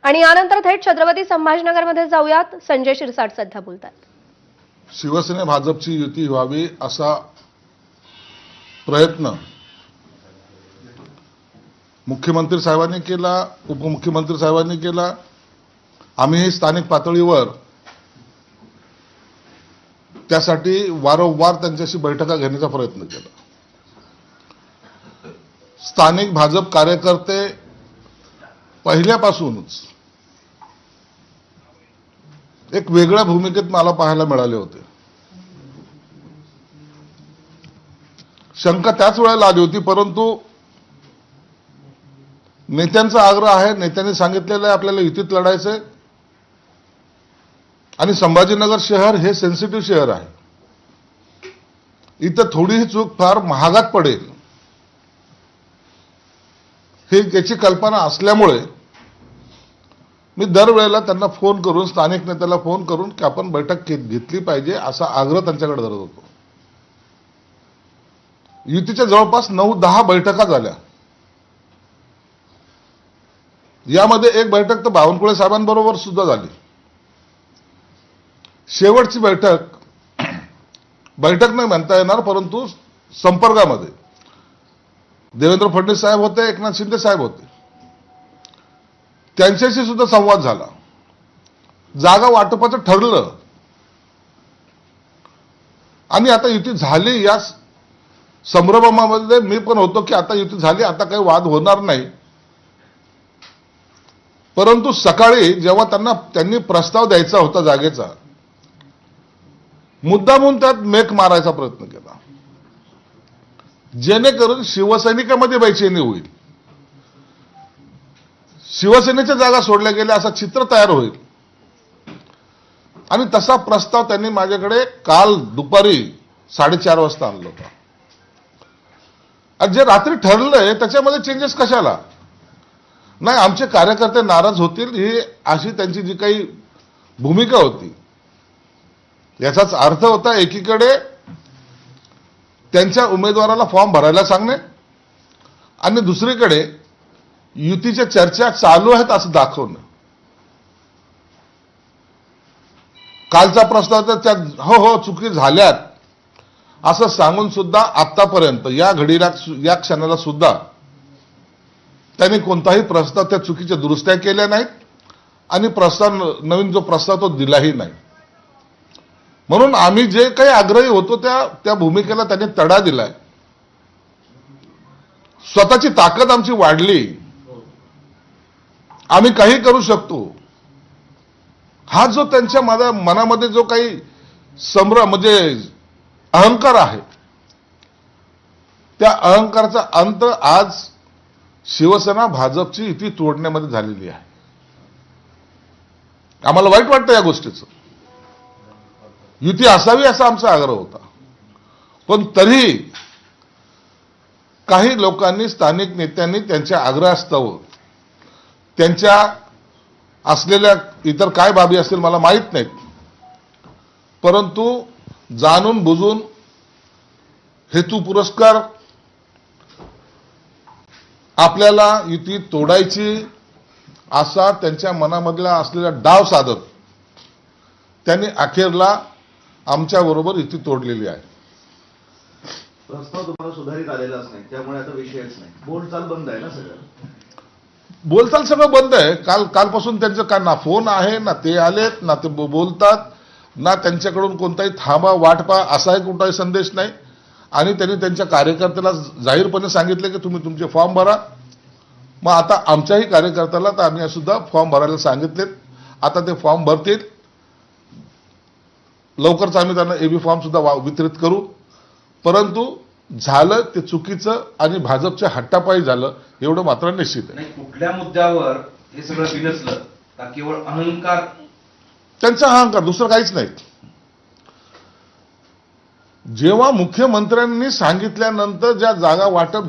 आणि यानंतर थेट छत्रपती संभाजीनगरमध्ये जाऊयात. संजय शिरसाट सध्या बोलतात. शिवसेना भाजपची युती व्हावी असा प्रयत्न मुख्यमंत्री साहेबांनी केला, उपमुख्यमंत्री साहेबांनी केला. आम्ही स्थानिक पातळीवर त्यासाठी वारंवार त्यांच्याशी बैठका घेण्याचा प्रयत्न केला. स्थानिक भाजप कार्यकर्ते पहिल्यापासूनच एक वेगळ्या भूमिकेत मला पाहायला मिळाले होते. शंका त्याच वेळेला आली होती, परंतु नेत्यांचा आग्रह आहे, नेत्यांनी सांगितलेलं आहे आपल्याला युतीत लढायचंय आणि संभाजीनगर शहर हे सेन्सिटिव्ह शहर आहे. इथं थोडीही चूक फार महागात पडेल हे याची कल्पना असल्यामुळे मी दरवेळेला त्यांना फोन करून, स्थानिक नेत्याला फोन करून की आपण बैठक घेतली पाहिजे असा आग्रह त्यांच्याकडे धरत होतो. युतीच्या जवळपास 9-10 बैठका झाल्या. यामध्ये एक बैठक तर बावनकुळे साहेबांबरोबर सुद्धा झाली. शेवटची बैठक नाही म्हणता येणार, परंतु संपर्कामध्ये देवेंद्र फडणवीस साहेब होते, एकनाथ शिंदे साहेब होते. त्यांच्याशी सुद्धा संवाद झाला. जागा वाटपाचं ठरलं आणि आता युती झाली या संभ्रमामध्ये मी पण होतो की आता युती झाली, आता काही वाद होणार नाही. परंतु सकाळी जेव्हा त्यांनी प्रस्ताव द्यायचा होता जागेचा, मुद्दामून त्यात मेक मारायचा प्रयत्न केला जेणेकरून शिवसैनिकांमध्ये बेचैनी होईल, शिवसेनेच्या जागा सोडल्या गेल्या असं चित्र तयार होईल. आणि तसा प्रस्ताव त्यांनी माझ्याकडे काल दुपारी 4:30 वाजता आणला होता. आणि जे रात्री ठरलंय त्याच्यामध्ये चेंजेस कशाला? नाही, आमचे कार्यकर्ते नाराज होतील ही अशी त्यांची जी काही भूमिका होती. याचाच अर्थ होता एकीकडे त्यांच्या उमेदवाराला फॉर्म भरायला सांगणे आणि दुसरीकडे युतीच्या चर्चा चालू आहेत असं दाखवणं. कालचा प्रस्ताव तर त्या हो चुकी झाल्यात असं सांगून सुद्धा आतापर्यंत या घडीला, या क्षणाला सुद्धा त्यांनी कोणताही प्रस्ताव त्या चुकीच्या दुरुस्त्या केल्या नाहीत आणि नवीन जो प्रस्ताव तो दिलाही नाही. म्हणून आम्ही जे काही आग्रही होतो त्या भूमिकेला त्यांनी तडा दिलाय. स्वतःची ताकद आमची वाढली, आम्ही काही करू शकतो हा जो त्यांच्या मनामध्ये जो काही संभ्रम म्हणजे अहंकार आहे, त्या अहंकाराचा अंत आज शिवसेना भाजपची युती तोडण्यामध्ये झालेली आहे. आम्हाला वाईट वाटतं या गोष्टीचं. युती असावी असा आमचा आग्रह होता, पण तरीही काही लोकांनी, स्थानिक नेत्यांनी त्यांच्या आग्रहास्तव, त्यांच्या असलेल्या इतर काय बाबी असतील मला माहीत नाहीत, परंतु जाणून बुजून हेतू पुरस्कार आपल्याला युती तोडायची असा त्यांच्या मनामधला असलेला डाव साधत त्यांनी अखेरला आमच्याबरोबर युती तोडलेली आहे. प्रस्ताव तुम्हाला सुधारित आलेलाच नाही, त्यामुळे आता विषयच नाही. बोलचाल बंद आहे ना सगळं? बोलचाल सगळं बंद आहे. कालपासून त्यांचं काय ना फोन आहे, ना ते आलेत, ना ते बोलतात, ना त्यांच्याकडून कोणताही थांबा वाटपा असाही कोणताही संदेश नाही. आणि त्यांनी त्यांच्या कार्यकर्त्याला जाहीरपणे सांगितले की तुम्ही तुमचे फॉर्म भरा. मग आता आमच्याही कार्यकर्त्याला तर आम्ही सुद्धा फॉर्म भरायला सांगितलेत. आता ते फॉर्म भरतील. लवकरच आम्ही त्यांना एबी फॉर्म सुद्धा वितरित करू. परंतु झालं ते चुकीचं आणि भाजपच्या हट्टापायी झालं एवढं मात्र निश्चित आहे. नाही, कुठल्या मुद्द्यावर हे सगळं बिनसलं का केवळ अहंकार? त्यांचा अहंकार, दुसरं काहीच नाही. जेव्हा मुख्यमंत्र्यांनी सांगितल्यानंतर ज्या जागा वाटप